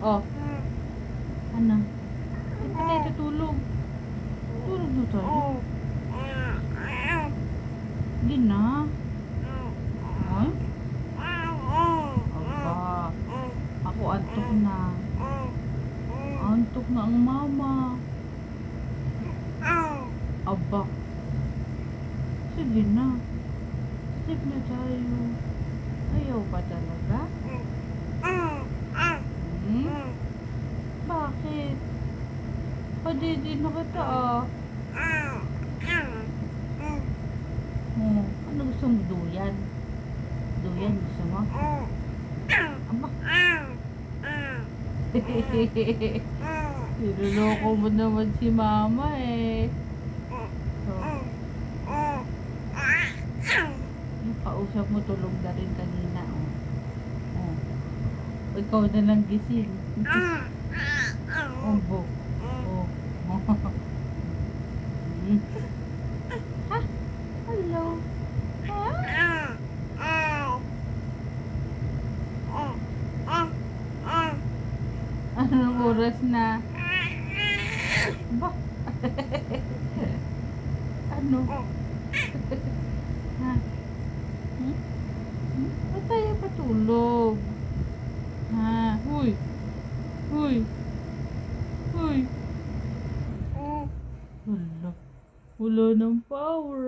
Oh, ano? Di pa tayo tutulog. Tulog na tayo. Hindi na. Ay? Aba, ako antok na. Antok na ang mama. Aba, sige na. Sleep na tayo. Ayaw pa talaga? Hmm? Bakit? Padidi na kita ah. Oh, ano gusto mo? Duyan? Duyan gusto mo? Aba. Niloloko mo naman si mama eh. So, yung kausap mo tulog na rin kanina. Oh. Ikaw na lang gising. Obo. Oh. Ha? Hello? Anong oras na? Ba? Ano? Ha? Hmm? Ba't tayo patulog? Ha? Huy! Huy! Huy! Wala. Wala ng power.